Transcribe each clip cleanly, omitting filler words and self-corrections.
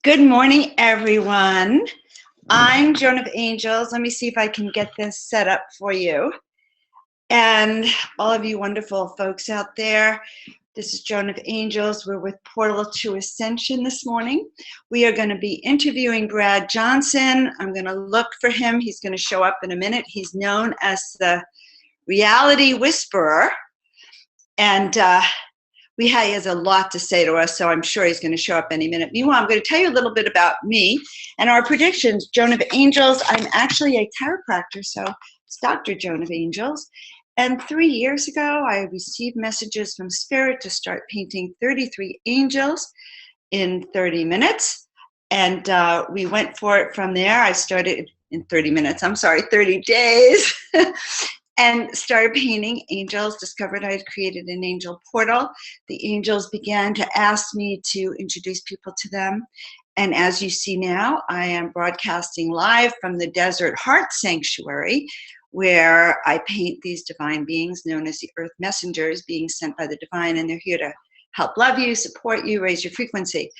Good morning, everyone. I'm Joan of Angels. Let me see if I can get this set up for you. And all of you wonderful folks out there, this is Joan of Angels. We're with Portal to Ascension this morning. We are going to be interviewing Brad Johnson. I'm going to look for him. He's going to show up in a minute. He's known as the Reality Whisperer. And he has a lot to say to us, so I'm sure he's going to show up any minute. Meanwhile, I'm going to tell you a little bit about me and our predictions. Joan of Angels, I'm actually a chiropractor, so it's Dr. Joan of Angels. And 3 years ago, I received messages from Spirit to start painting 33 angels in 30 minutes. And we went for it from there. I started in 30 minutes, 30 days. And started painting angels, discovered I had created an angel portal. The angels began to ask me to introduce people to them. And as you see now, I am broadcasting live from the Desert Heart Sanctuary, where I paint these divine beings known as the Earth Messengers, being sent by the divine, and they're here to help love you, support you, raise your frequency.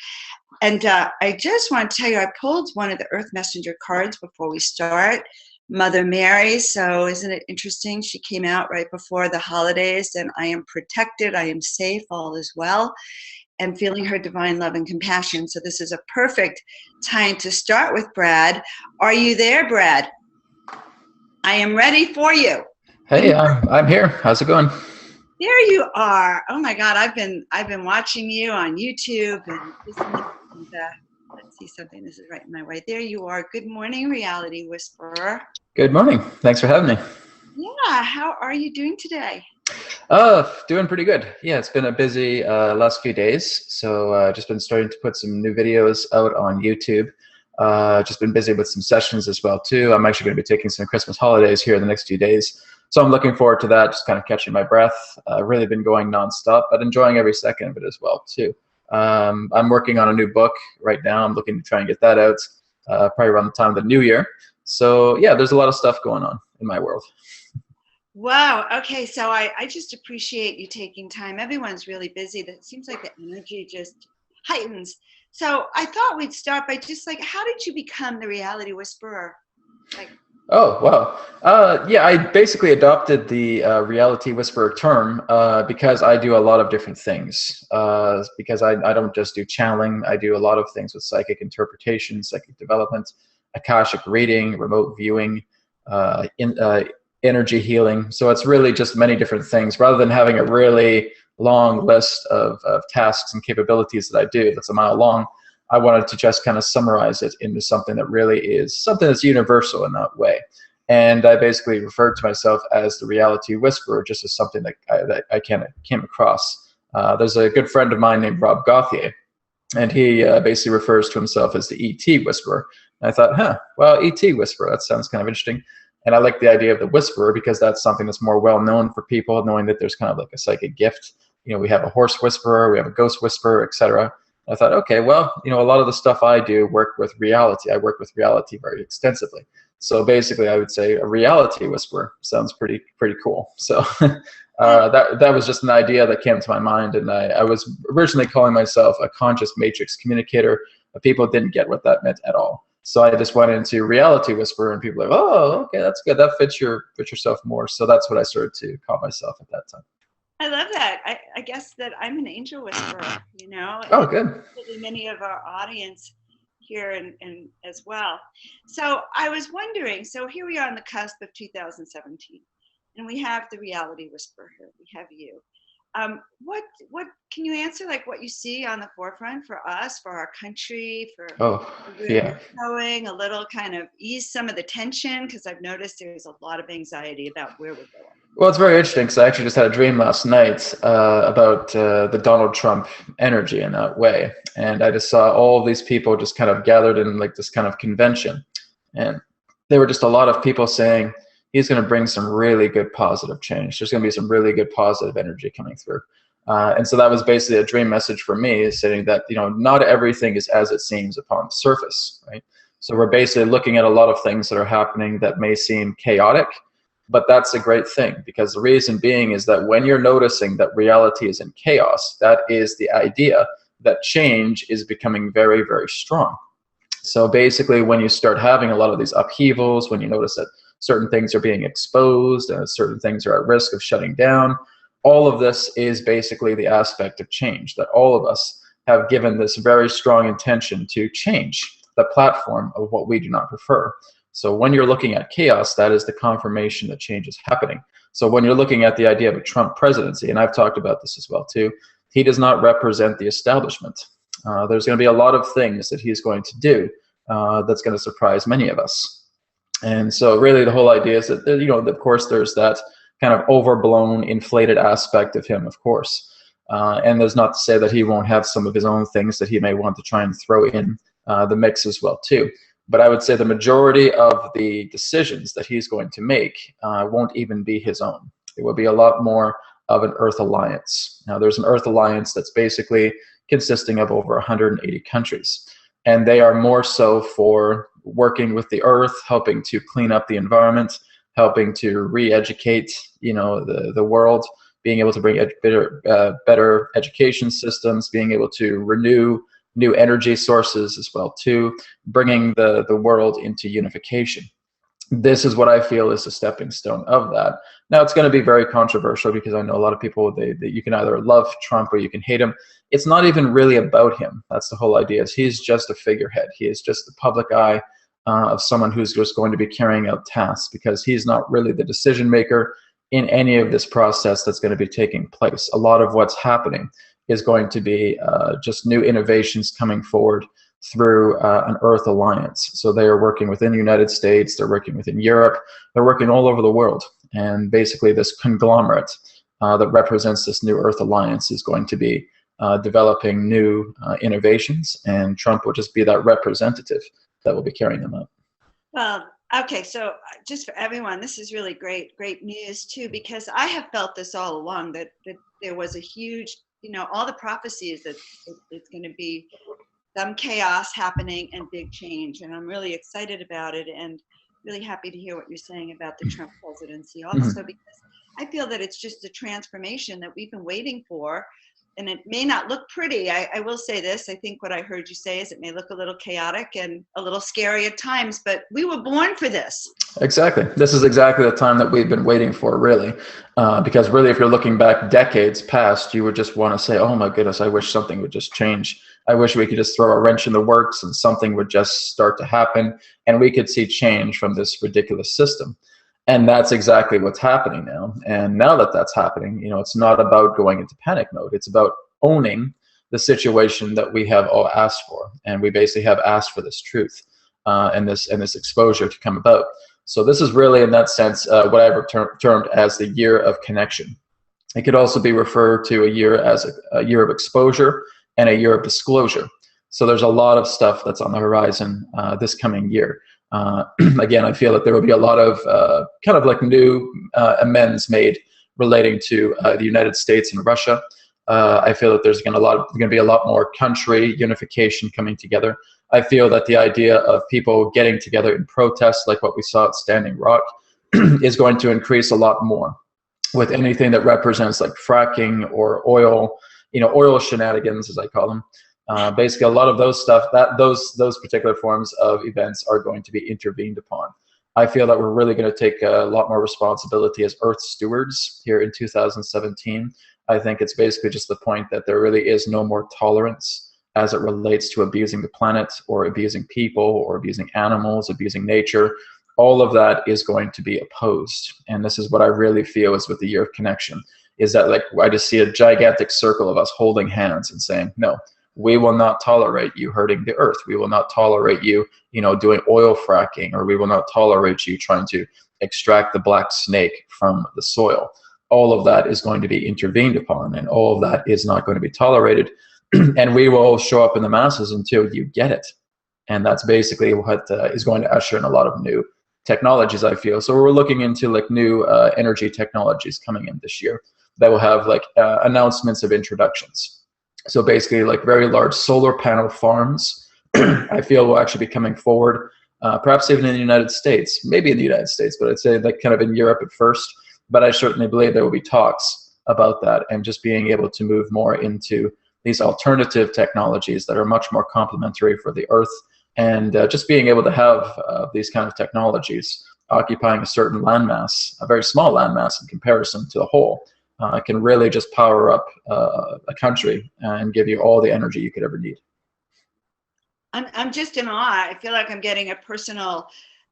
And I just want to tell you, I pulled one of the Earth Messenger cards before we start, Mother Mary. So isn't it interesting? She came out right before the holidays, and I am protected, I am safe, all is well, and feeling her divine love and compassion. So this is a perfect time to start with Brad. Are you there, Brad? I am ready for you. Hey, I'm here. How's it going? There you are. Oh my God, I've been watching you on YouTube and let's see something. This is right in my way. There you are. Good morning, Reality Whisperer. Good morning. Thanks for having me. Yeah. How are you doing today? Doing pretty good. Yeah, it's been a busy last few days. So just been starting to put some new videos out on YouTube. Just been busy with some sessions as well too. I'm actually going to be taking some Christmas holidays here in the next few days. So I'm looking forward to that, just kind of catching my breath. Really been going nonstop, but enjoying every second of it as well too. I'm working on a new book right now. I'm looking to try and get that out probably around the time of the new year. So yeah, there's a lot of stuff going on in my world. Wow. Okay. So I just appreciate you taking time. Everyone's really busy. That seems like the energy just heightens. So I thought we'd start by just how did you become the Reality Whisperer? Oh, wow. Yeah, I basically adopted the Reality Whisperer term because I do a lot of different things. Because I don't just do channeling, I do a lot of things with psychic interpretation, psychic development, Akashic reading, remote viewing, energy healing. So it's really just many different things. Rather than having a really long list of tasks and capabilities that I do that's a mile long, I wanted to just kind of summarize it into something that really is something that's universal in that way. And I basically referred to myself as the Reality Whisperer, just as something that I came across. There's a good friend of mine named Rob Gauthier, and he basically refers to himself as the ET Whisperer. And I thought, well, ET Whisperer, that sounds kind of interesting. And I like the idea of the Whisperer because that's something that's more well known for people, knowing that there's kind of like a psychic gift. You know, we have a horse whisperer, we have a ghost whisperer, etc. I thought, okay, well, a lot of the stuff I do work with reality. I work with reality very extensively. So basically, I would say a Reality Whisperer sounds pretty cool. So that was just an idea that came to my mind, and I was originally calling myself a conscious matrix communicator, but people didn't get what that meant at all. So I just went into Reality Whisperer, and people were like, oh, okay, that's good. That fits yourself more. So that's what I started to call myself at that time. I love that. I guess that I'm an angel whisperer, Oh, good. Many of our audience here and as well. So I was wondering, so here we are on the cusp of 2017, and we have the Reality Whisperer here. We have you. What can you answer, what you see on the forefront for us, for our country, for yeah, going a little kind of ease some of the tension, because I've noticed there's a lot of anxiety about where we're going. Well, it's very interesting because I actually just had a dream last night about the Donald Trump energy in that way. And I just saw all of these people just kind of gathered in this kind of convention. And there were just a lot of people saying, he's going to bring some really good positive change. There's going to be some really good positive energy coming through. And so that was basically a dream message for me, saying that, not everything is as it seems upon the surface, right? So we're basically looking at a lot of things that are happening that may seem chaotic, but that's a great thing, because the reason being is that when you're noticing that reality is in chaos, that is the idea that change is becoming very, very strong. So basically, when you start having a lot of these upheavals, when you notice that certain things are being exposed and certain things are at risk of shutting down, all of this is basically the aspect of change, that all of us have given this very strong intention to change the platform of what we do not prefer. So when you're looking at chaos, that is the confirmation that change is happening. So when you're looking at the idea of a Trump presidency, and I've talked about this as well too, he does not represent the establishment. There's going to be a lot of things that he's going to do that's going to surprise many of us. And so really the whole idea is that, you know, of course, there's that kind of overblown, inflated aspect of him, of course. And there's not to say that he won't have some of his own things that he may want to try and throw in the mix as well too. But I would say the majority of the decisions that he's going to make won't even be his own. It will be a lot more of an Earth alliance. Now, there's an Earth alliance that's basically consisting of over 180 countries. And they are more so for working with the Earth, helping to clean up the environment, helping to re-educate, you know, the world, being able to bring better education systems, being able to renew new energy sources as well too, bringing the world into unification. This is what I feel is a stepping stone of that. Now, it's going to be very controversial because I know a lot of people, you can either love Trump or you can hate him. It's not even really about him. That's the whole idea. Is he's just a figurehead. He is just the public eye of someone who's just going to be carrying out tasks, because he's not really the decision maker in any of this process that's going to be taking place. A lot of what's happening is going to be just new innovations coming forward through an Earth alliance. So they are working within the United States, they're working within Europe, they're working all over the world. And basically this conglomerate that represents this new Earth alliance is going to be developing new innovations, and Trump will just be that representative that will be carrying them out. Well, okay, so just for everyone, this is really great news too, because I have felt this all along, that there was a huge, you know, all the prophecies that it's going to be some chaos happening and big change, and I'm really excited about it, and really happy to hear what you're saying about the Trump presidency also, because I feel that it's just a transformation that we've been waiting for. And it may not look pretty. I will say this. I think what I heard you say is it may look a little chaotic and a little scary at times, but we were born for this. Exactly. This is exactly the time that we've been waiting for, really. Because really, if you're looking back decades past, you would just want to say, oh my goodness, I wish something would just change. I wish we could just throw a wrench in the works and something would just start to happen and we could see change from this ridiculous system. And that's exactly what's happening now. And now that that's happening, you know, it's not about going into panic mode. It's about owning the situation that we have all asked for. And we basically have asked for this truth and this exposure to come about. So this is really, in that sense, what I've termed as the year of connection. It could also be referred to a year as a year of exposure and a year of disclosure. So there's a lot of stuff that's on the horizon this coming year. Again, I feel that there will be a lot of kind of like new amends made relating to the United States and Russia. I feel that there's going to be a lot more country unification coming together. I feel that the idea of people getting together in protests, like what we saw at Standing Rock, is going to increase a lot more with anything that represents like fracking or oil, you know, oil shenanigans, as I call them. Basically, a lot of those stuff, those particular forms of events are going to be intervened upon. I feel that we're really going to take a lot more responsibility as Earth stewards here in 2017. I think it's basically just the point that there really is no more tolerance as it relates to abusing the planet or abusing people or abusing animals, abusing nature. All of that is going to be opposed. And this is what I really feel is with the year of connection, is that like I just see a gigantic circle of us holding hands and saying, no, we will not tolerate you hurting the earth. We will not tolerate you, you know, doing oil fracking, or we will not tolerate you trying to extract the black snake from the soil. All of that is going to be intervened upon, and all of that is not going to be tolerated. And we will show up in the masses until you get it. And that's basically what is going to usher in a lot of new technologies, I feel. So we're looking into like new energy technologies coming in this year that will have like announcements of introductions. So basically like very large solar panel farms, I feel will actually be coming forward, perhaps even in the United States, maybe in the United States, but I'd say like kind of in Europe at first. But I certainly believe there will be talks about that and just being able to move more into these alternative technologies that are much more complementary for the Earth. And just being able to have these kind of technologies occupying a certain landmass, a very small landmass in comparison to the whole, can really just power up a country and give you all the energy you could ever need. I'm just in awe. I feel like I'm getting a personal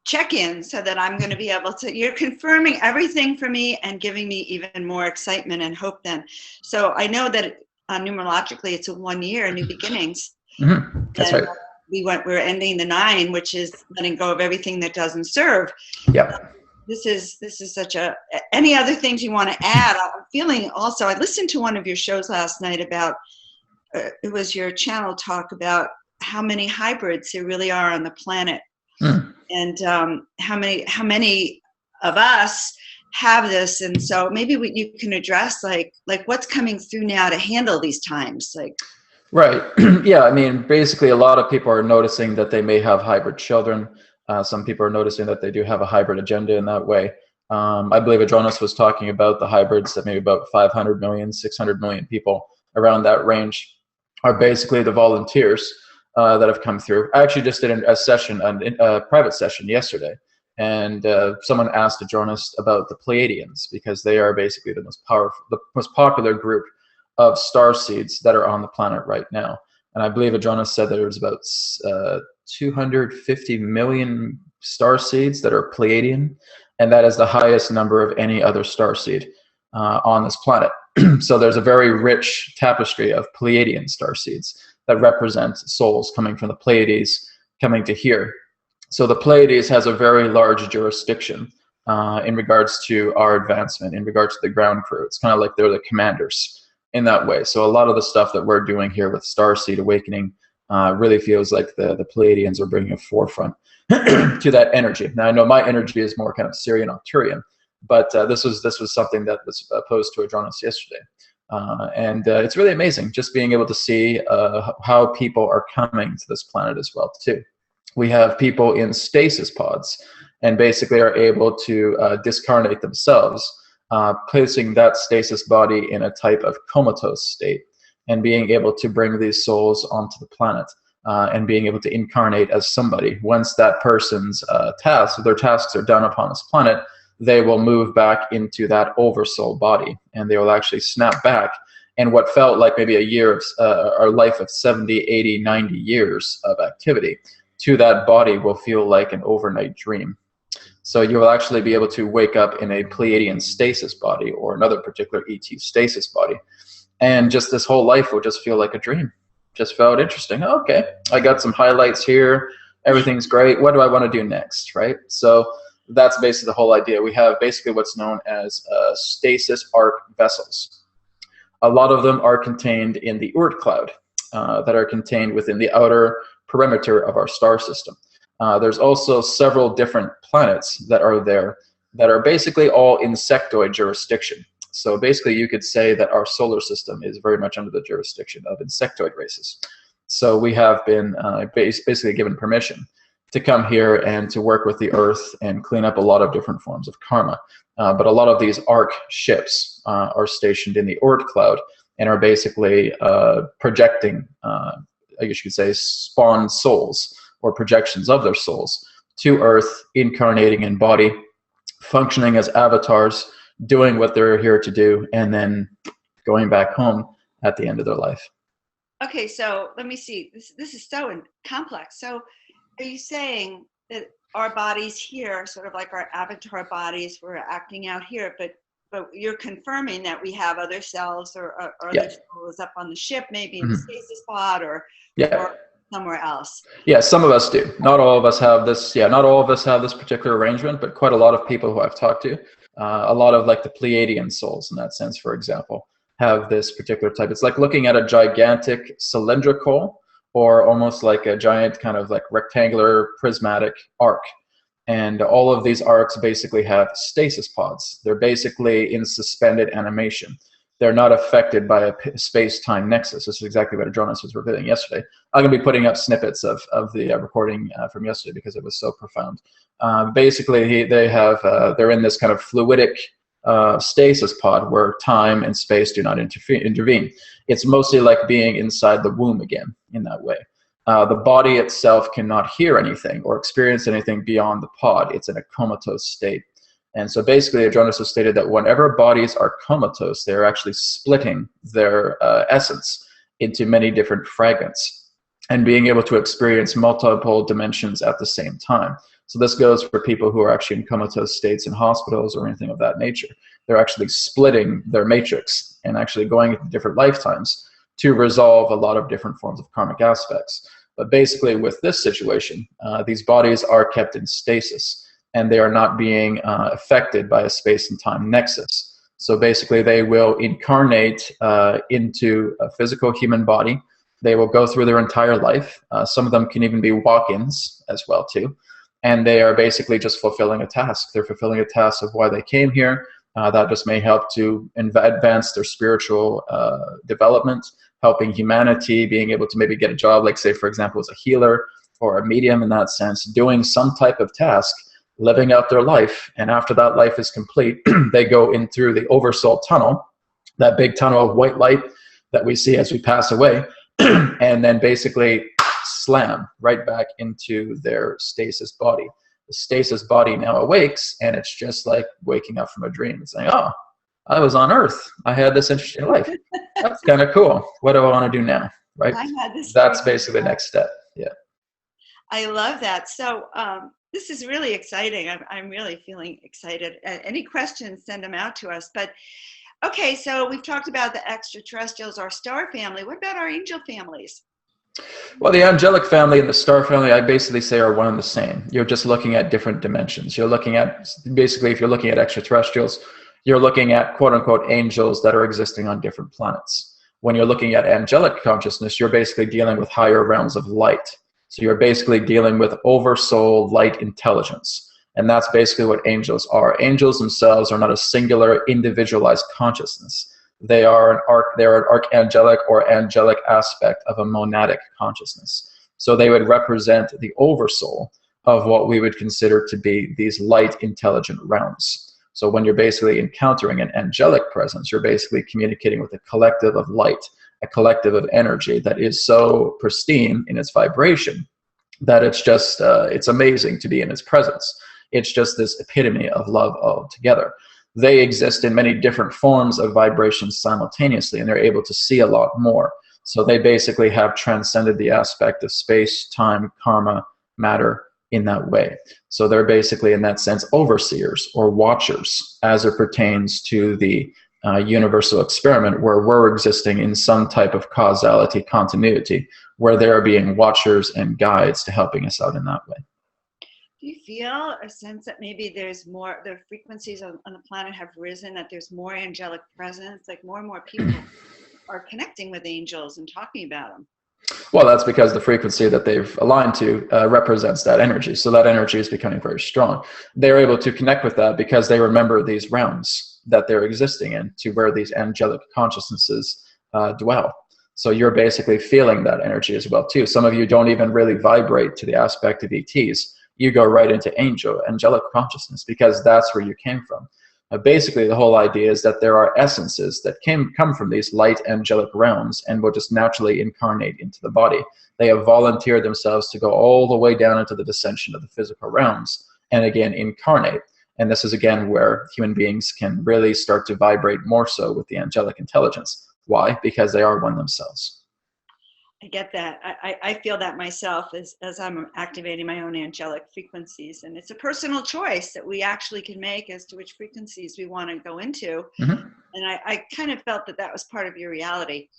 check-in so that I'm going to be able to, you're confirming everything for me and giving me even more excitement and hope then. So I know that numerologically it's a 1 year, new beginnings. Mm-hmm. That's and right. We're ending the 9, which is letting go of everything that doesn't serve. Yep. This is such a, any other things you want to add? I'm feeling also, I listened to one of your shows last night about, it was your channel talk about how many hybrids there really are on the planet. And how many of us have this, and so maybe you can address like what's coming through now to handle these times, like. Right. Yeah, I mean, basically a lot of people are noticing that they may have hybrid children. Some people are noticing that they do have a hybrid agenda in that way. I believe Adronis was talking about the hybrids, that maybe about 500 million, 600 million people around that range are basically the volunteers that have come through. I actually just did a session, a private session yesterday, and someone asked Adronis about the Pleiadians, because they are basically the most powerful, the most popular group of star seeds that are on the planet right now. And I believe Adronis said that there was about 250 million star seeds that are Pleiadian, and that is the highest number of any other star seed on this planet. So there's a very rich tapestry of Pleiadian star seeds that represent souls coming from the Pleiades coming to here. So the Pleiades has a very large jurisdiction in regards to our advancement, in regards to the ground crew. It's kind of like they're the commanders in that way. So a lot of the stuff that we're doing here with Starseed Awakening really feels like the Pleiadians are bringing a forefront to that energy. Now I know my energy is more kind of Sirian Arcturian, but this was something that was posed to Adronis yesterday. And it's really amazing just being able to see how people are coming to this planet as well too. We have people in stasis pods and basically are able to discarnate themselves, placing that stasis body in a type of comatose state and being able to bring these souls onto the planet and being able to incarnate as somebody. Once that person's their tasks are done upon this planet, they will move back into that oversoul body, and they will actually snap back. And what felt like maybe a year of our life of 70, 80, 90 years of activity to that body will feel like an overnight dream. So you will actually be able to wake up in a Pleiadian stasis body or another particular ET stasis body. And just this whole life will just feel like a dream. Just felt interesting. Okay, I got some highlights here. Everything's great. What do I want to do next, right? So that's basically the whole idea. We have basically what's known as stasis arc vessels. A lot of them are contained in the Oort cloud that are contained within the outer perimeter of our star system. There's also several different planets that are there that are basically all insectoid jurisdiction. So basically you could say that our solar system is very much under the jurisdiction of insectoid races. So we have been basically given permission to come here and to work with the Earth and clean up a lot of different forms of karma. But a lot of these ARC ships are stationed in the Oort cloud and are basically projecting, I guess you could say, spawn souls or projections of their souls to Earth, incarnating in body, functioning as avatars, doing what they're here to do, and then going back home at the end of their life. Okay, so let me see. This is so complex. So are you saying that our bodies here, sort of like our avatar bodies, we're acting out here, but you're confirming that we have other selves or other souls up on the ship, maybe in the stasis pod or somewhere else? Yeah, some of us do. Not all of us have this. Yeah, not all of us have this particular arrangement, but quite a lot of people who I've talked to, a lot of like the Pleiadian souls in that sense, for example, have this particular type. It's like looking at a gigantic cylindrical or almost like a giant kind of like rectangular prismatic arc. And all of these arcs basically have stasis pods. They're basically in suspended animation. They're not affected by a space-time nexus. This is exactly what Adronis was revealing yesterday. I'm going to be putting up snippets of the recording from yesterday because it was so profound. Basically, they're in this kind of fluidic stasis pod where time and space do not intervene. It's mostly like being inside the womb again in that way. The body itself cannot hear anything or experience anything beyond the pod. It's in a comatose state. And so basically, Adronis has stated that whenever bodies are comatose, they're actually splitting their essence into many different fragments and being able to experience multiple dimensions at the same time. So this goes for people who are actually in comatose states in hospitals or anything of that nature. They're actually splitting their matrix and actually going into different lifetimes to resolve a lot of different forms of karmic aspects. But basically with this situation, these bodies are kept in stasis and they are not being affected by a space and time nexus. So basically they will incarnate into a physical human body. They will go through their entire life. Some of them can even be walk-ins as well too. And they are basically just fulfilling a task. They're fulfilling a task of why they came here. That just may help to advance their spiritual development, helping humanity, being able to maybe get a job, like say, for example, as a healer or a medium in that sense, doing some type of task, living out their life. And after that life is complete, they go in through the oversoul tunnel, that big tunnel of white light that we see as we pass away, and then basically slam right back into their stasis body. The stasis body now awakes, and it's just like waking up from a dream. It's saying, oh, I was on Earth. I had this interesting life. That's kind of cool. What do I want to do now? Right? That's basically the next step. Yeah. I love that. So this is really exciting. I'm really feeling excited. Any questions, send them out to us. But okay, so we've talked about the extraterrestrials, our star family. What about our angel families? Well, the angelic family and the star family, I basically say, are one and the same. You're just looking at different dimensions. You're looking at, basically, if you're looking at extraterrestrials, you're looking at quote-unquote angels that are existing on different planets. When you're looking at angelic consciousness, you're basically dealing with higher realms of light. So you're basically dealing with oversoul light intelligence. And that's basically what angels are. Angels themselves are not a singular individualized consciousness. They are an archangelic or angelic aspect of a monadic consciousness. So they would represent the oversoul of what we would consider to be these light intelligent realms. So when you're basically encountering an angelic presence, you're basically communicating with a collective of light, a collective of energy that is so pristine in its vibration that it's just, it's amazing to be in its presence. It's just this epitome of love altogether. They exist in many different forms of vibrations simultaneously, and they're able to see a lot more. So they basically have transcended the aspect of space, time, karma, matter in that way. So they're basically, in that sense, overseers or watchers as it pertains to the universal experiment, where we're existing in some type of causality continuity, where they are being watchers and guides to helping us out in that way. Do you feel a sense that maybe there's more, the frequencies on the planet have risen, that there's more angelic presence, like more and more people are connecting with angels and talking about them? Well, that's because the frequency that they've aligned to represents that energy. So that energy is becoming very strong. They're able to connect with that because they remember these realms that they're existing in, to where these angelic consciousnesses dwell. So you're basically feeling that energy as well too. Some of you don't even really vibrate to the aspect of ETs. You go right into angelic consciousness, because that's where you came from. Basically, the whole idea is that there are essences that come from these light angelic realms and will just naturally incarnate into the body. They have volunteered themselves to go all the way down into the descension of the physical realms and again incarnate. And this is again where human beings can really start to vibrate more so with the angelic intelligence. Why? Because they are one themselves. I get that. I feel that myself as I'm activating my own angelic frequencies. And it's a personal choice that we actually can make as to which frequencies we want to go into. Mm-hmm. And I kind of felt that was part of your reality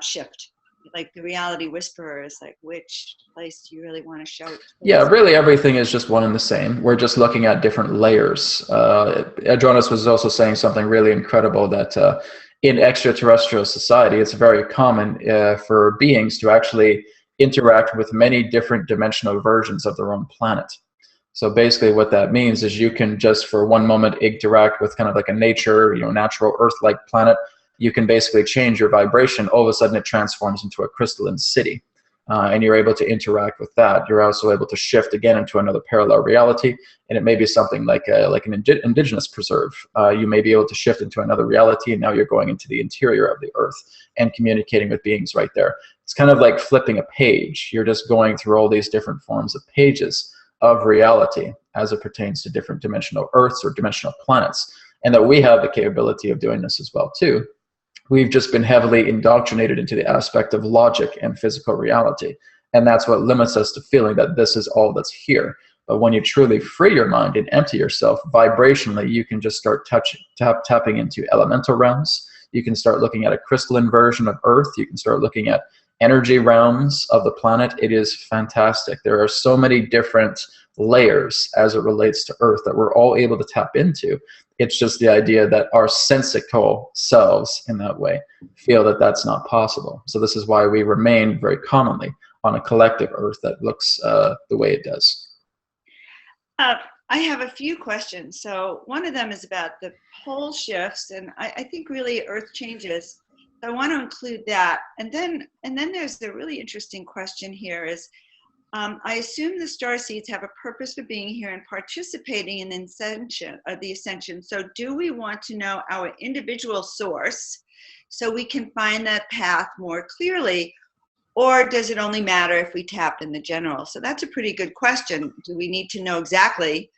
shift. Like the reality whisperer is like, which place do you really want to show? Yeah, really everything is just one and the same. We're just looking at different layers. Adronis was also saying something really incredible, that in extraterrestrial society, it's very common for beings to actually interact with many different dimensional versions of their own planet. So basically what that means is you can just for one moment interact with kind of like a natural Earth-like planet. You can basically change your vibration. All of a sudden it transforms into a crystalline city. and you're able to interact with that. You're also able to shift again into another parallel reality, and it may be something like an indigenous preserve. You may be able to shift into another reality, and now you're going into the interior of the earth and communicating with beings right there. It's kind of like flipping a page. You're just going through all these different forms of pages of reality as it pertains to different dimensional earths or dimensional planets, and that we have the capability of doing this as well too. We've just been heavily indoctrinated into the aspect of logic and physical reality, and that's what limits us to feeling that this is all that's here. But when you truly free your mind and empty yourself vibrationally, you can just start tapping into elemental realms. You can start looking at a crystalline version of Earth. You can start looking at energy realms of the planet. It is fantastic. There are so many different layers as it relates to Earth that we're all able to tap into. It's just the idea that our sensical selves in that way feel that that's not possible. So this is why we remain very commonly on a collective Earth that looks the way it does. I have a few questions. So one of them is about the pole shifts, and I think really Earth changes. So I want to include that. And then there's the really interesting question here is, I assume the starseeds have a purpose for being here and participating in the ascension. So do we want to know our individual source so we can find that path more clearly? Or does it only matter if we tap in the general? So that's a pretty good question. Do we need to know exactly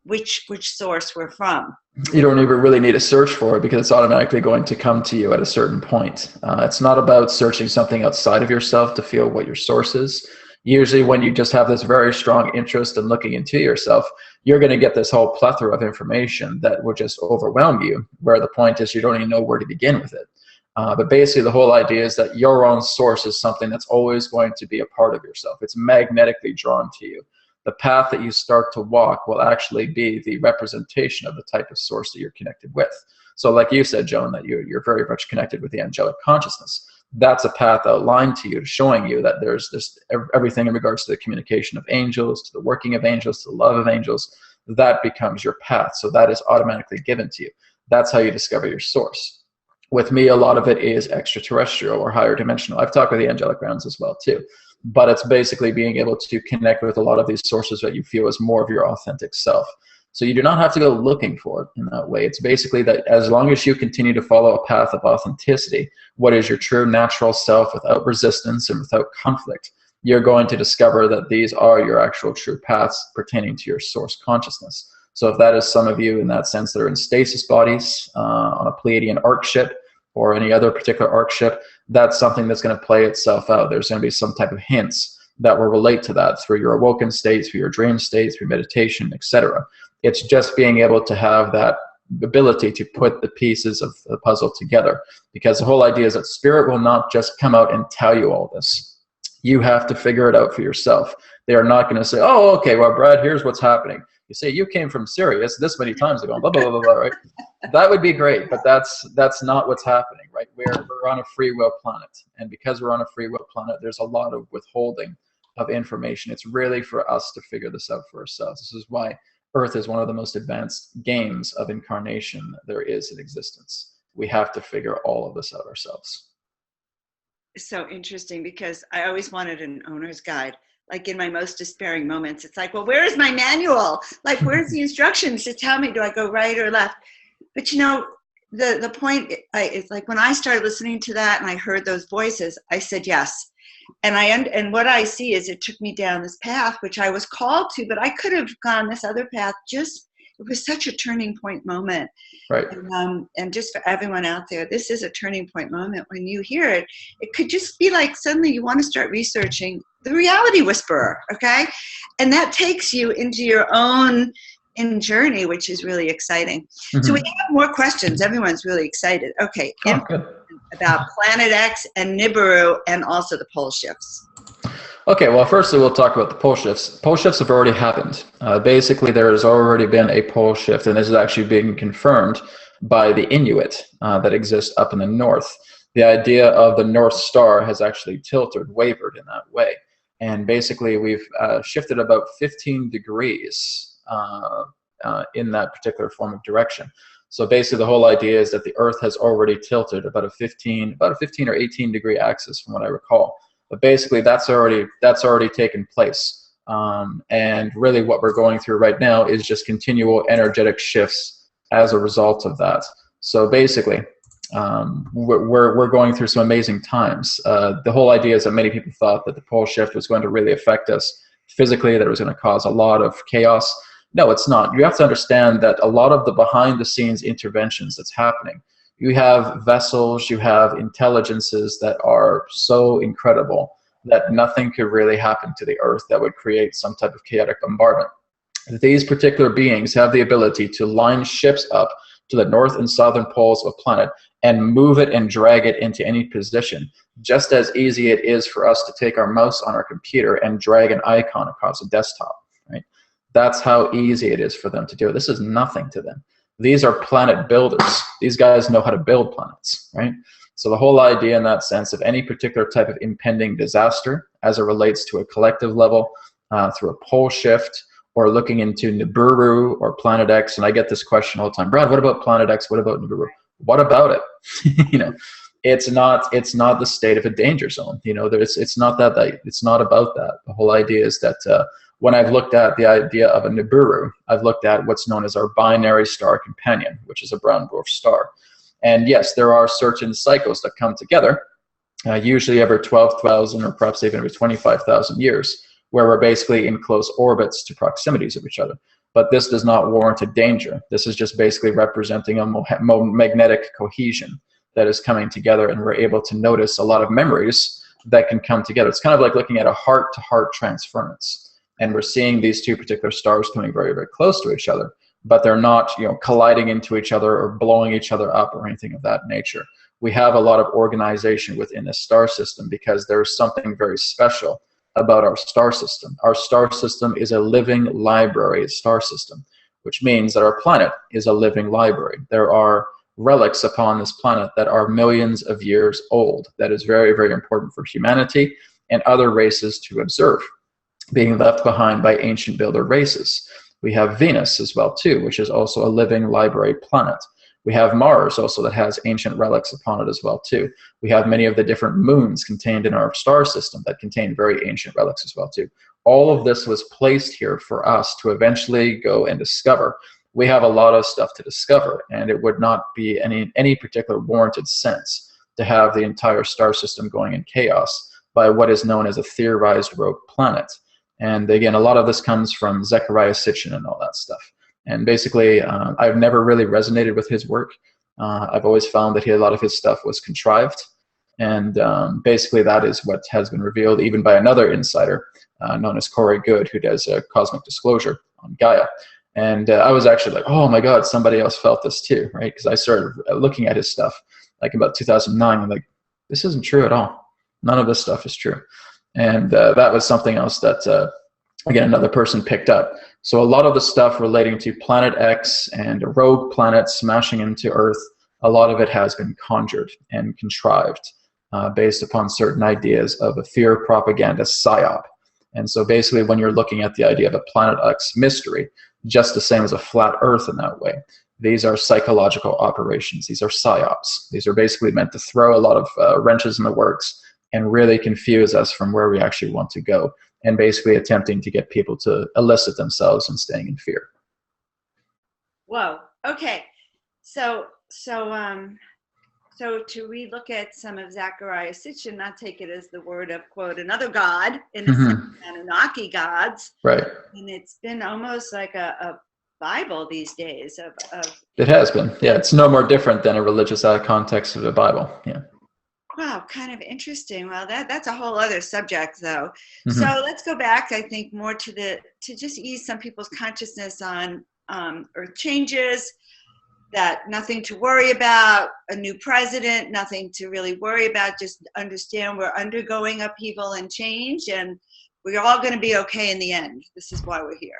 which source we're from? You don't even really need to search for it because it's automatically going to come to you at a certain point. It's not about searching something outside of yourself to feel what your source is. Usually when you just have this very strong interest in looking into yourself, you're going to get this whole plethora of information that will just overwhelm you, where the point is you don't even know where to begin with it. But basically the whole idea is that your own source is something that's always going to be a part of yourself. It's magnetically drawn to you. The path that you start to walk will actually be the representation of the type of source that you're connected with. So like you said, Joan, that you're very much connected with the angelic consciousness. That's a path outlined to you, showing you that there's everything in regards to the communication of angels, to the working of angels, to the love of angels. That becomes your path. So that is automatically given to you. That's how you discover your source. With me, a lot of it is extraterrestrial or higher dimensional. I've talked with the angelic realms as well too. But it's basically being able to connect with a lot of these sources that you feel is more of your authentic self. So you do not have to go looking for it in that way. It's basically that as long as you continue to follow a path of authenticity, what is your true natural self without resistance and without conflict, you're going to discover that these are your actual true paths pertaining to your source consciousness. So if that is some of you in that sense that are in stasis bodies on a Pleiadian arc ship or any other particular arc ship, that's something that's going to play itself out. There's going to be some type of hints that will relate to that through your awoken states, through your dream states, through meditation, etc. It's just being able to have that ability to put the pieces of the puzzle together, because the whole idea is that spirit will not just come out and tell you all this. You have to figure it out for yourself. They are not going to say, oh, okay, well, Brad, here's what's happening. You say you came from Sirius this many times ago, blah, blah, blah, blah, blah, right? That would be great, but that's not what's happening, right? We're on a free will planet, and because we're on a free will planet, there's a lot of withholding of information. It's really for us to figure this out for ourselves. This is why Earth is one of the most advanced games of incarnation there is in existence. We have to figure all of this out ourselves. So interesting, because I always wanted an owner's guide. Like in my most despairing moments, it's like, well, where is my manual? Like, where's the instructions to tell me, do I go right or left? But you know, the point is like when I started listening to that and I heard those voices, I said yes. And what I see is it took me down this path, which I was called to, but I could have gone this other path. Just, it was such a turning point moment. Right. And just for everyone out there, this is a turning point moment. When you hear it, it could just be like suddenly you want to start researching the reality whisperer, okay? And that takes you into your own journey, which is really exciting. Mm-hmm. So we have more questions. Everyone's really excited. Okay. About Planet X and Nibiru and also the pole shifts. Okay, well, firstly, we'll talk about the pole shifts. Pole shifts have already happened. Basically, there has already been a pole shift, and this is actually being confirmed by the Inuit that exist up in the north. The idea of the North Star has actually wavered in that way. And basically, we've shifted about 15 degrees in that particular form of direction. So basically, the whole idea is that the Earth has already tilted about a 15 or 18 degree axis, from what I recall. But basically, that's already taken place. And really, what we're going through right now is just continual energetic shifts as a result of that. So basically, we're going through some amazing times. The whole idea is that many people thought that the pole shift was going to really affect us physically, that it was going to cause a lot of chaos. No, it's not. You have to understand that a lot of the behind-the-scenes interventions that's happening, you have vessels, you have intelligences that are so incredible that nothing could really happen to the Earth that would create some type of chaotic bombardment. These particular beings have the ability to line ships up to the north and southern poles of a planet and move it and drag it into any position, just as easy it is for us to take our mouse on our computer and drag an icon across a desktop, right? That's how easy it is for them to do it. This is nothing to them. These are planet builders. These guys know how to build planets, right? So the whole idea in that sense of any particular type of impending disaster as it relates to a collective level through a pole shift, or looking into Nibiru or Planet X, and I get this question all the time, Brad, what about Planet X? What about Nibiru? What about it? You know, it's not the state of a danger zone. You know, it's not about that. The whole idea is that when I've looked at the idea of a Nibiru, I've looked at what's known as our binary star companion, which is a brown dwarf star. And yes, there are certain cycles that come together, usually every 12,000 or perhaps even every 25,000 years, where we're basically in close orbits to proximities of each other. But this does not warrant a danger. This is just basically representing a magnetic cohesion that is coming together, and we're able to notice a lot of memories that can come together. It's kind of like looking at a heart-to-heart transference. And we're seeing these two particular stars coming very, very close to each other, but they're not, you know, colliding into each other or blowing each other up or anything of that nature. We have a lot of organization within this star system because there's something very special about our star system. Our star system is a living library star system, which means that our planet is a living library. There are relics upon this planet that are millions of years old. That is very, very important for humanity and other races to observe, being left behind by ancient builder races. We have Venus as well too, which is also a living library planet. We have Mars also that has ancient relics upon it as well too. We have many of the different moons contained in our star system that contain very ancient relics as well too. All of this was placed here for us to eventually go and discover. We have a lot of stuff to discover, and it would not be any particular warranted sense to have the entire star system going in chaos by what is known as a theorized rogue planet. And again, a lot of this comes from Zecharia Sitchin and all that stuff. And basically, I've never really resonated with his work. I've always found that a lot of his stuff was contrived. And basically, that is what has been revealed even by another insider known as Corey Good, who does Cosmic Disclosure on Gaia. And I was actually like, oh my God, somebody else felt this too, right? Because I started looking at his stuff like about 2009. I'm like, this isn't true at all. None of this stuff is true. And that was something else that, again, another person picked up. So a lot of the stuff relating to Planet X and a rogue planet smashing into Earth, a lot of it has been conjured and contrived based upon certain ideas of a fear propaganda psyop. And so basically when you're looking at the idea of a Planet X mystery, just the same as a flat Earth in that way, these are psychological operations. These are psyops. These are basically meant to throw a lot of wrenches in the works and really confuse us from where we actually want to go, and basically attempting to get people to elicit themselves and staying in fear. Whoa. Okay. So to relook at some of Zecharia Sitchin, not take it as the word of, quote, another god in the sense of Anunnaki gods. Right. And it's been almost like a Bible these days. It has been. Yeah, it's no more different than a religious context of the Bible. Yeah. Wow, kind of interesting. Well, that's a whole other subject, though. So let's go back, I think, more to just ease some people's consciousness on Earth changes, that nothing to worry about, a new president, nothing to really worry about, just understand we're undergoing upheaval and change, and we're all going to be okay in the end. This is why we're here.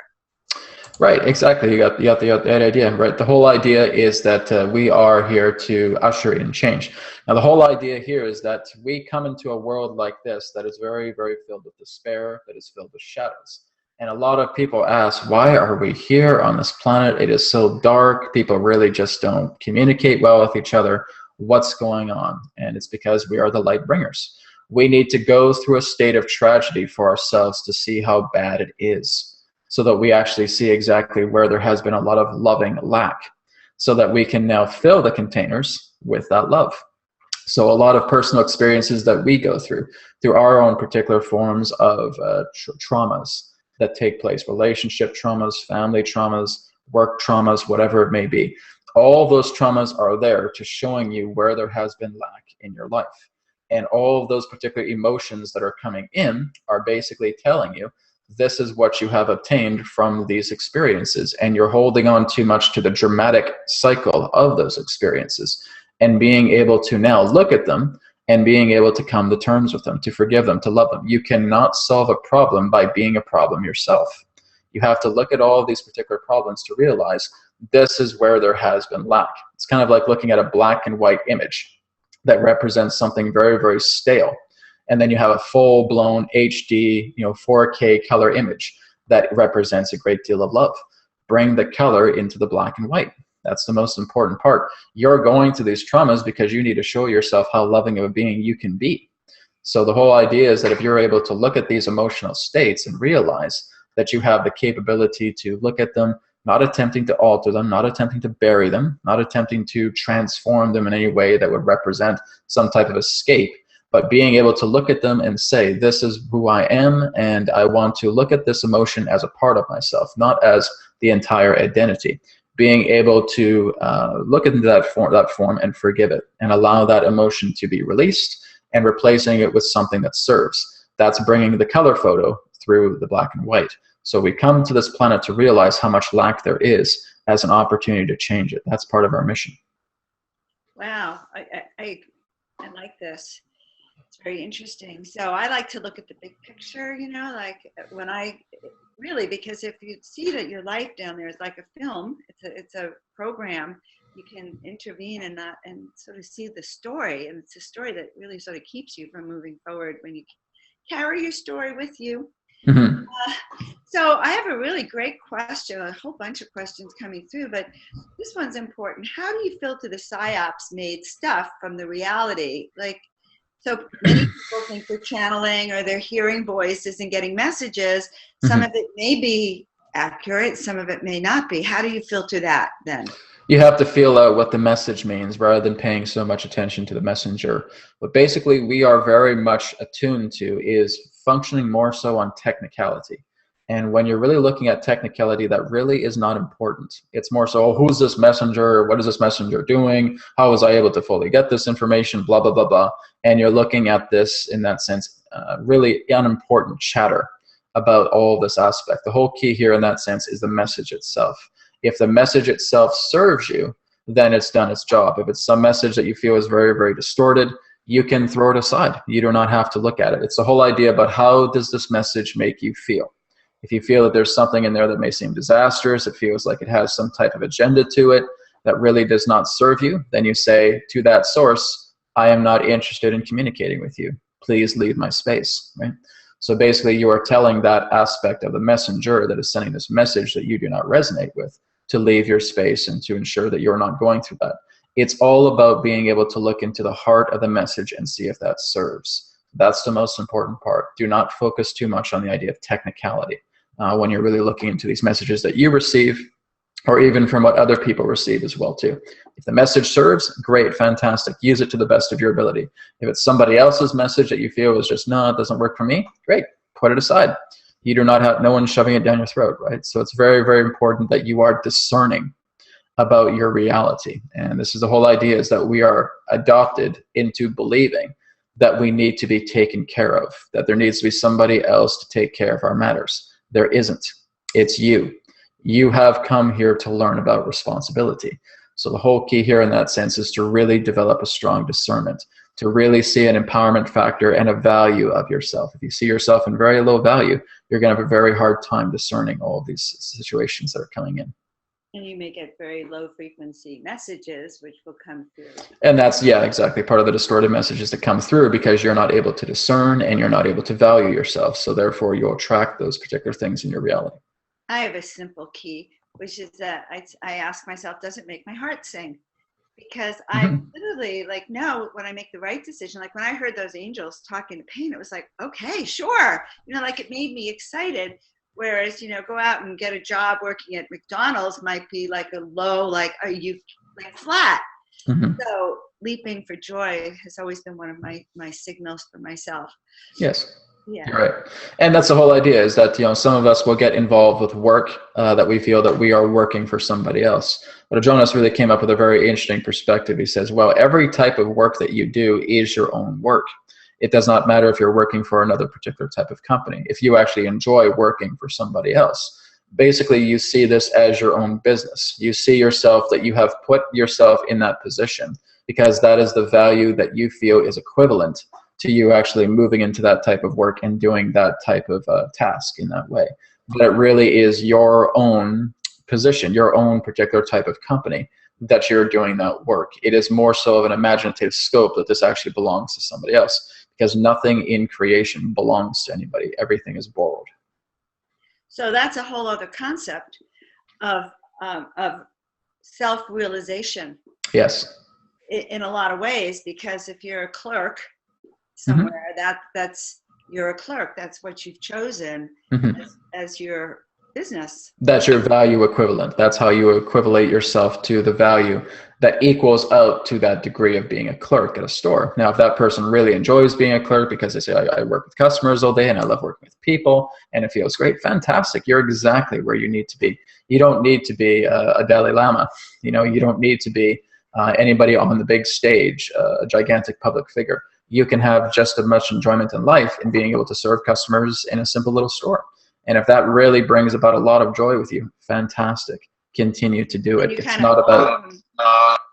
Right, exactly. You got the idea, right? The whole idea is that we are here to usher in change. Now, the whole idea here is that we come into a world like this that is very, very filled with despair, that is filled with shadows. And a lot of people ask, why are we here on this planet? It is so dark. People really just don't communicate well with each other. What's going on? And it's because we are the light bringers. We need to go through a state of tragedy for ourselves to see how bad it is, so that we actually see exactly where there has been a lot of loving lack, so that we can now fill the containers with that love. So a lot of personal experiences that we go through our own particular forms of traumas that take place, relationship traumas, family traumas, work traumas, whatever it may be. All those traumas are there to showing you where there has been lack in your life. And all of those particular emotions that are coming in are basically telling you, this is what you have obtained from these experiences. And you're holding on too much to the dramatic cycle of those experiences. And being able to now look at them and being able to come to terms with them, to forgive them, to love them. You cannot solve a problem by being a problem yourself. You have to look at all of these particular problems to realize this is where there has been lack. It's kind of like looking at a black and white image that represents something very, very stale. And then you have a full-blown HD, 4K color image that represents a great deal of love. Bring the color into the black and white. That's the most important part. You're going through these traumas because you need to show yourself how loving of a being you can be. So the whole idea is that if you're able to look at these emotional states and realize that you have the capability to look at them, not attempting to alter them, not attempting to bury them, not attempting to transform them in any way that would represent some type of escape, but being able to look at them and say, this is who I am, and I want to look at this emotion as a part of myself, not as the entire identity. Being able to look into that form and forgive it and allow that emotion to be released and replacing it with something that serves. That's bringing the color photo through the black and white. So we come to this planet to realize how much lack there is as an opportunity to change it. That's part of our mission. Wow, I like this. It's very interesting. So I like to look at the big picture, like when because if you see that your life down there is like a film, it's a program, you can intervene in that and sort of see the story. And it's a story that really sort of keeps you from moving forward when you carry your story with you. Mm-hmm. So I have a really great question, a whole bunch of questions coming through, but this one's important. How do you filter the psyops made stuff from the reality? So many people think they're channeling or they're hearing voices and getting messages. Some of it may be accurate, some of it may not be. How do you filter that then? You have to feel out what the message means rather than paying so much attention to the messenger. What basically we are very much attuned to is functioning more so on technicality. And when you're really looking at technicality, that really is not important. It's more so, who's this messenger? What is this messenger doing? How was I able to fully get this information? Blah, blah, blah, blah. And you're looking at this, in that sense, really unimportant chatter about all this aspect. The whole key here in that sense is the message itself. If the message itself serves you, then it's done its job. If it's some message that you feel is very, very distorted, you can throw it aside. You do not have to look at it. It's the whole idea about how does this message make you feel? If you feel that there's something in there that may seem disastrous, it feels like it has some type of agenda to it that really does not serve you, then you say to that source, I am not interested in communicating with you. Please leave my space, right? So basically you are telling that aspect of the messenger that is sending this message that you do not resonate with to leave your space and to ensure that you're not going through that. It's all about being able to look into the heart of the message and see if that serves. That's the most important part. Do not focus too much on the idea of technicality when you're really looking into these messages that you receive, or even from what other people receive as well too. If the message serves, great, fantastic. Use it to the best of your ability. If it's somebody else's message that you feel is just, no, it doesn't work for me, great, put it aside. You do not have, no one shoving it down your throat, right? So it's very, very important that you are discerning about your reality. And this is the whole idea, is that we are adopted into believing that we need to be taken care of, that there needs to be somebody else to take care of our matters. There isn't. It's you. You have come here to learn about responsibility. So the whole key here in that sense is to really develop a strong discernment, to really see an empowerment factor and a value of yourself. If you see yourself in very low value, you're going to have a very hard time discerning all of these situations that are coming in. And you may get very low frequency messages, which will come through. And that's, yeah, exactly. Part of the distorted messages that come through because you're not able to discern and you're not able to value yourself. So therefore you'll attract those particular things in your reality. I have a simple key, which is that I ask myself, does it make my heart sing? because I literally like now when I make the right decision, like when I heard those angels talking to pain, it was like, okay, sure. Like it made me excited. Whereas, go out and get a job working at McDonald's might be like a low, like, are you like flat? So leaping for joy has always been one of my signals for myself. Yes. Yeah. You're right. And that's the whole idea, is that, some of us will get involved with work that we feel that we are working for somebody else. But Adronis really came up with a very interesting perspective. He says, well, every type of work that you do is your own work. It does not matter if you're working for another particular type of company. If you actually enjoy working for somebody else, basically you see this as your own business. You see yourself that you have put yourself in that position because that is the value that you feel is equivalent to you actually moving into that type of work and doing that type of task in that way. But it really is your own position, your own particular type of company that you're doing that work. It is more so of an imaginative scope that this actually belongs to somebody else, because nothing in creation belongs to anybody. Everything is borrowed. So that's a whole other concept of self-realization. Yes. In a lot of ways, because if you're a clerk somewhere, that's you're a clerk. That's what you've chosen as your business. That's your value equivalent. That's how you equivalate yourself to the value that equals out to that degree of being a clerk at a store. Now, if that person really enjoys being a clerk because they say, I work with customers all day and I love working with people and it feels great, fantastic. You're exactly where you need to be. You don't need to be a Dalai Lama. You don't need to be anybody on the big stage, a gigantic public figure. You can have just as much enjoyment in life in being able to serve customers in a simple little store. And if that really brings about a lot of joy with you, fantastic. Continue to do it. It's not about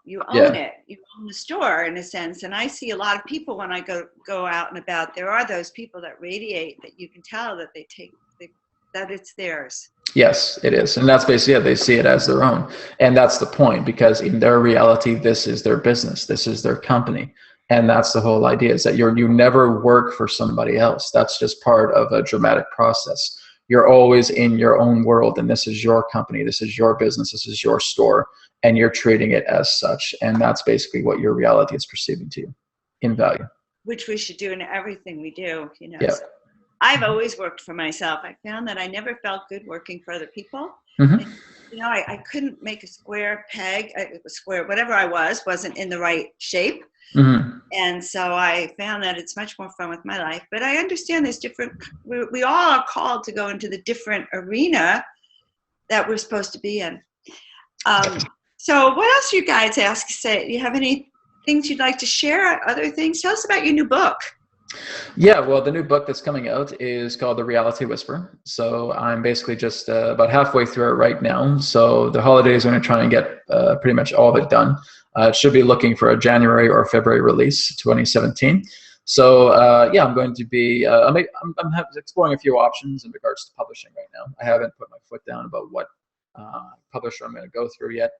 you own it. You own the store in a sense. And I see a lot of people when I go out and about. There are those people that radiate that you can tell that that it's theirs. Yes, it is. And that's basically it. They see it as their own. And that's the point, because in their reality, this is their business. This is their company. And that's the whole idea, is that you never work for somebody else. That's just part of a dramatic process. You're always in your own world, and this is your company. This is your business. This is your store, and you're treating it as such. And that's basically what your reality is perceiving to you in value. Which we should do in everything we do, Yeah. So I've always worked for myself. I found that I never felt good working for other people. Mm-hmm. And, I couldn't make a square peg. Whatever I wasn't in the right shape. Mm-hmm. And so I found that it's much more fun with my life. But I understand there's we all are called to go into the different arena that we're supposed to be in. So what else you guys say? Do you have any things you'd like to share? Other things? Tell us about your new book. Yeah, well, the new book that's coming out is called The Reality Whisper. So I'm basically just about halfway through it right now. So the holidays, I'm going to try and get pretty much all of it done. It should be looking for a January or February release, 2017. So yeah, I'm going to be, I'm exploring a few options in regards to publishing right now. I haven't put my foot down about what publisher I'm going to go through yet.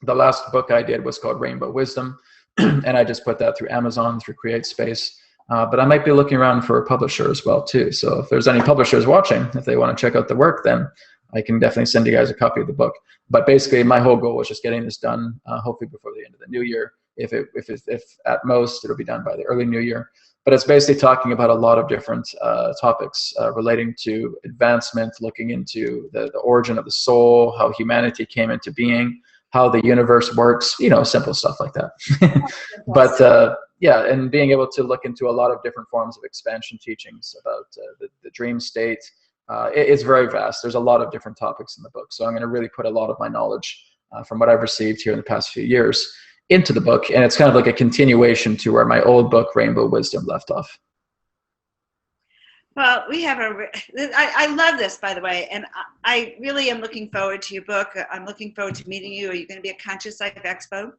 The last book I did was called Rainbow Wisdom, and I just put that through Amazon, through CreateSpace. But I might be looking around for a publisher as well too. So if there's any publishers watching, if they want to check out the work, then I can definitely send you guys a copy of the book. But basically, my whole goal was just getting this done, hopefully before the end of the new year. If at most, it'll be done by the early new year. But it's basically talking about a lot of different topics relating to advancement, looking into the origin of the soul, how humanity came into being, how the universe works, simple stuff like that. But yeah, and being able to look into a lot of different forms of expansion teachings about the dream state. It's very vast. There's a lot of different topics in the book. So I'm going to really put a lot of my knowledge from what I've received here in the past few years into the book. And it's kind of like a continuation to where my old book, Rainbow Wisdom, left off. Well, I love this, by the way, and I really am looking forward to your book. I'm looking forward to meeting you. Are you going to be at Conscious Life Expo?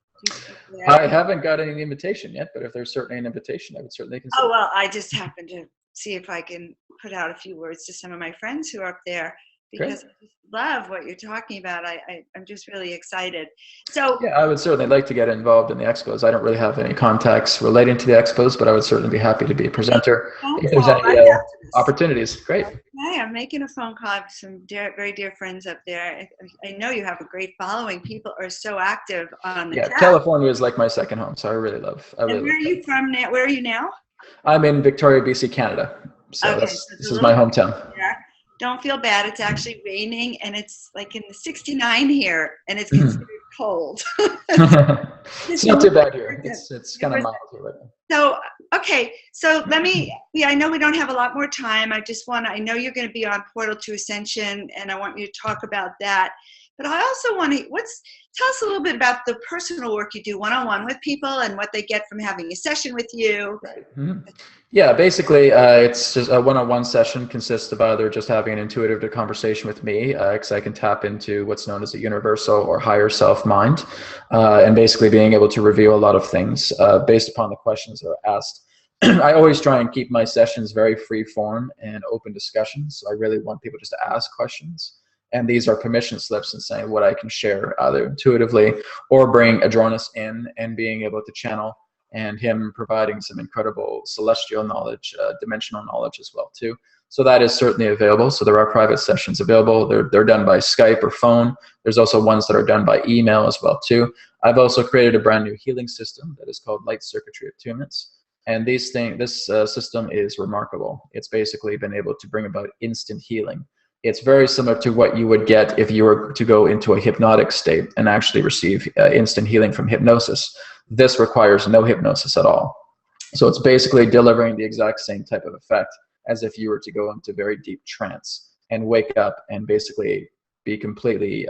I haven't got any invitation yet, but if there's certainly an invitation, I would certainly consider. Oh, well, I just happened to see if I can put out a few words to some of my friends who are up there because Great. I just love what you're talking about. I'm just really excited. So Yeah, I would certainly like to get involved in the expos. I don't really have any contacts relating to the expos, but I would certainly be happy to be a presenter phone if there's call any right after this. opportunities. Great. Okay, I'm making a phone call. I have some very dear friends up there. I know you have a great following. People are so active on the Yeah, chat. California is like my second home, so I really love. And where are you from now? Where are you now? I'm in Victoria, BC, Canada. So Okay, so this it's a is my little hometown. there. Don't feel bad. It's actually raining, and it's like in the 69 here, and it's considered cold. It's not too bad here. It's kind of mild here right now. So, okay, so I know we don't have a lot more time. I know you're going to be on Portal to Ascension, and I want you to talk about that. But I also want to, tell us a little bit about the personal work you do one-on-one with people and what they get from having a session with you. Right. Yeah, basically, it's just a one-on-one session consists of either just having an intuitive conversation with me, because I can tap into what's known as a universal or higher self mind, and basically being able to reveal a lot of things based upon the questions that are asked. I always try and keep my sessions very free form and open discussions. So I really want people just to ask questions. And these are permission slips and saying what I can share either intuitively or bring Adronis in and being able to channel, and him providing some incredible celestial knowledge, dimensional knowledge as well too. So that is certainly available. So there are private sessions available. They're done by Skype or phone. There's also ones that are done by email as well too. I've also created a brand new healing system that is called Light Circuitry Attunements. And this system is remarkable. It's basically been able to bring about instant healing. It's very similar to what you would get if you were to go into a hypnotic state and actually receive instant healing from hypnosis. This requires no hypnosis at all. So it's basically delivering the exact same type of effect as if you were to go into very deep trance and wake up and basically be completely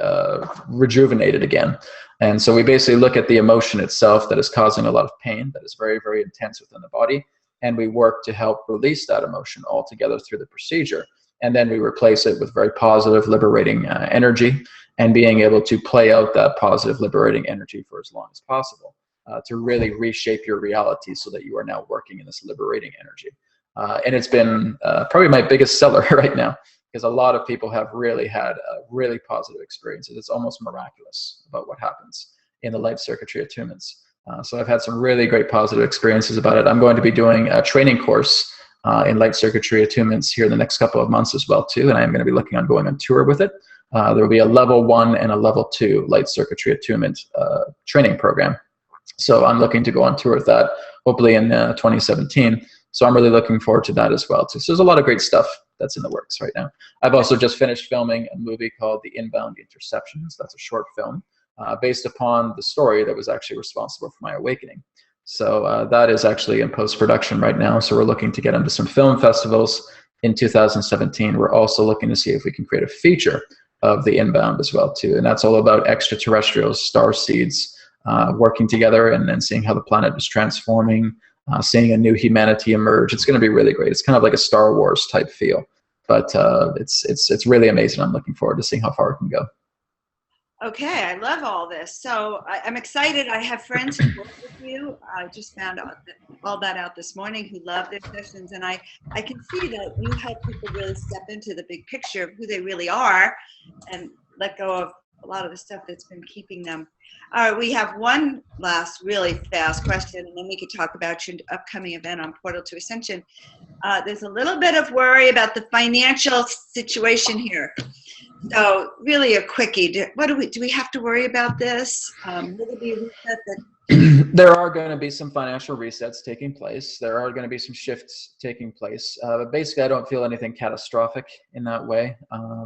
rejuvenated again. And so we basically look at the emotion itself that is causing a lot of pain, that is very intense within the body, and we work to help release that emotion altogether through the procedure. And then we replace it with very positive, liberating energy, and being able to play out that positive, liberating energy for as long as possible to really reshape your reality so that you are now working in this liberating energy. And it's been probably my biggest seller right now, because a lot of people have really had really positive experiences. It's almost miraculous about what happens in the light circuitry attunements. So I've had some really great positive experiences about it. I'm going to be doing a training course in light circuitry attunements here in the next couple of months as well too, and I'm going to be looking on going on tour with it. There will be a level 1 and a level 2 light circuitry attunement training program. So I'm looking to go on tour with that hopefully in 2017. So I'm really looking forward to that as well too. So there's a lot of great stuff that's in the works right now. I've also just finished filming a movie called The Inbound Interceptions. That's a short film based upon the story that was actually responsible for my awakening. So that is actually in post-production right now. So we're looking to get into some film festivals in 2017. We're also looking to see if we can create a feature of the Inbound as well too. And that's all about extraterrestrials, star seeds, working together and then seeing how the planet is transforming, seeing a new humanity emerge. It's going to be really great. It's kind of like a Star Wars type feel, but it's really amazing. I'm looking forward to seeing how far it can go. Okay, I love all this. So I'm excited. I have friends who work with you. I just found out all that out this morning who love their sessions. And I can see that you help people really step into the big picture of who they really are and let go of a lot of the stuff that's been keeping them. All right, we have one last really fast question, and then we could talk about your upcoming event on Portal to Ascension. There's a little bit of worry about the financial situation here. So really a quickie. Do we have to worry about this? Will there be a reset that there are going to be some financial resets taking place. There are going to be some shifts taking place. But basically, I don't feel anything catastrophic in that way.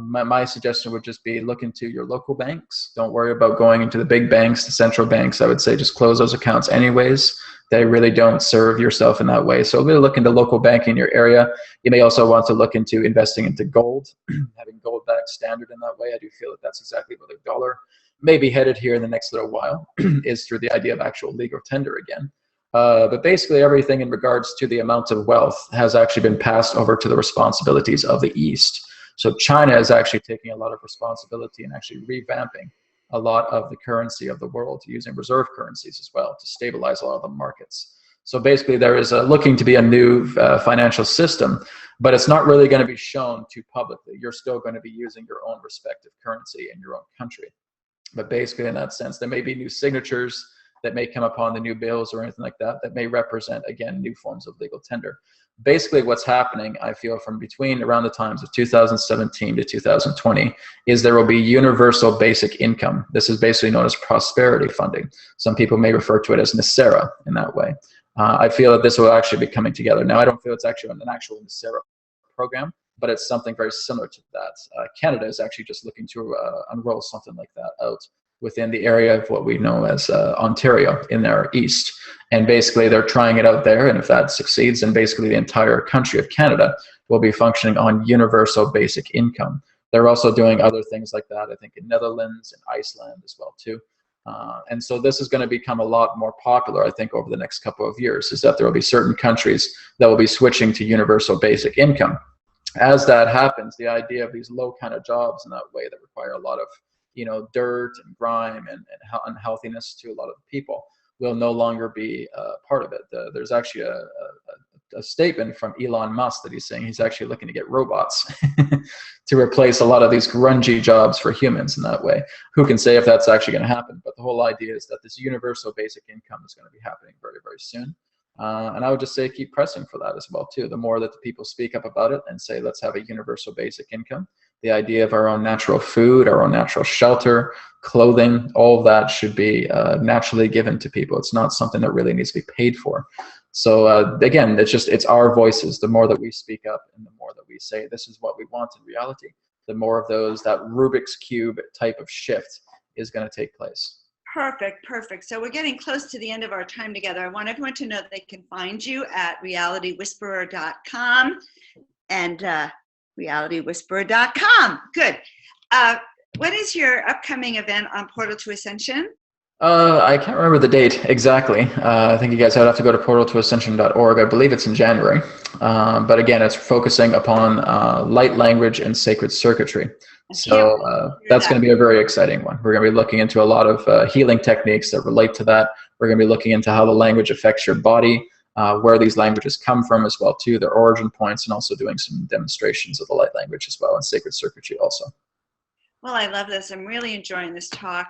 My suggestion would just be look into your local banks. Don't worry about going into the big banks, the central banks. I would say just close those accounts anyways. They really don't serve yourself in that way. So really look into local banking in your area. You may also want to look into investing into gold, having gold backed standard in that way. I do feel that that's exactly where the dollar may be headed here in the next little while, is through the idea of actual legal tender again. But basically everything in regards to the amount of wealth has actually been passed over to the responsibilities of the East. So China is actually taking a lot of responsibility and actually revamping a lot of the currency of the world using reserve currencies as well to stabilize a lot of the markets. So basically there is looking to be a new financial system, but it's not really going to be shown to publicly. You're still going to be using your own respective currency in your own country. But basically in that sense, there may be new signatures that may come upon the new bills or anything like that, that may represent, again, new forms of legal tender. Basically what's happening, I feel, from between around the times of 2017 to 2020 is there will be universal basic income. This is basically known as prosperity funding. Some people may refer to it as NESARA in that way. I feel that this will actually be coming together. Now, I don't feel it's actually an actual NESARA program, but it's something very similar to that. Canada is actually just looking to unroll something like that out within the area of what we know as Ontario in their east. And basically they're trying it out there, and if that succeeds, then basically the entire country of Canada will be functioning on universal basic income. They're also doing other things like that, I think in Netherlands and Iceland as well too. And so this is going to become a lot more popular, I think, over the next couple of years, is that there will be certain countries that will be switching to universal basic income. As that happens, the idea of these low kind of jobs in that way that require a lot of, you know, dirt and grime and unhealthiness to a lot of people will no longer be part of it. There's actually a statement from Elon Musk that he's saying he's actually looking to get robots to replace a lot of these grungy jobs for humans in that way. Who can say if that's actually going to happen? But the whole idea is that this universal basic income is going to be happening very, very soon. And I would just say keep pressing for that as well too. The more that the people speak up about it and say let's have a universal basic income, the idea of our own natural food, our own natural shelter, clothing, all of that should be naturally given to people. It's not something that really needs to be paid for. So again, it's our voices. The more that we speak up and the more that we say this is what we want in reality, the more of that Rubik's Cube type of shift is going to take place. Perfect, perfect. So we're getting close to the end of our time together. I want everyone to know that they can find you at realitywhisperer.com and realitywhisperer.com. Good. What is your upcoming event on Portal to Ascension? I can't remember the date exactly. I think you guys would have to go to portaltoascension.org. I believe it's in January. But again, it's focusing upon light language and sacred circuitry. So that's going to be a very exciting one. We're going to be looking into a lot of healing techniques that relate to that. We're going to be looking into how the language affects your body, where these languages come from as well too, their origin points, and also doing some demonstrations of the light language as well and sacred circuitry also. Well, I love this. I'm really enjoying this talk.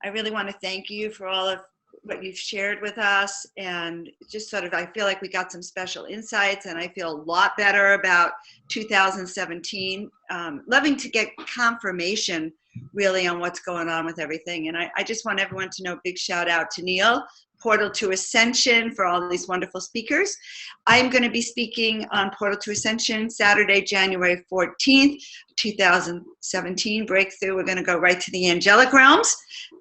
I really want to thank you for all of what you've shared with us, and just sort of, I feel like we got some special insights, and I feel a lot better about 2017. Loving to get confirmation really on what's going on with everything. And I just want everyone to know, big shout out to Neil, Portal to Ascension, for all these wonderful speakers. I'm going to be speaking on Portal to Ascension Saturday, January 14th, 2017 breakthrough. We're going to go right to the angelic realms,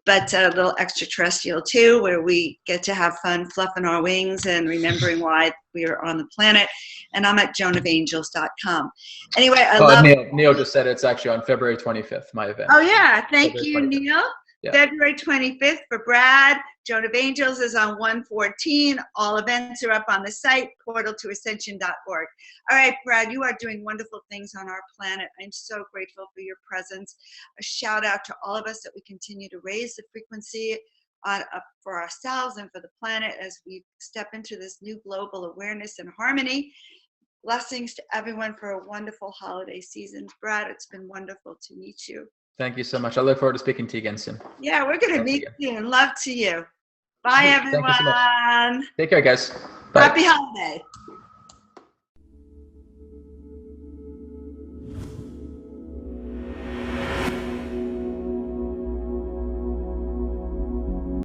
but a little extraterrestrial too, where we get to have fun fluffing our wings and remembering why we are on the planet. And I'm at joanofangels.com. Anyway, I love Neil just said it's actually on February 25th, my event. Oh yeah, thank you, 25th. Neil. Yeah. February 25th for Brad. Joan of Angels is on 1/14. All events are up on the site, portaltoascension.org. All right, Brad, you are doing wonderful things on our planet. I'm so grateful for your presence. A shout out to all of us that we continue to raise the frequency for ourselves and for the planet as we step into this new global awareness and harmony. Blessings to everyone for a wonderful holiday season. Brad, it's been wonderful to meet you. Thank you so much. I look forward to speaking to you again soon. Yeah, we're going to meet soon. Love to you. Bye, Thank you so much. everyone. Take care, guys. Bye. Happy holiday.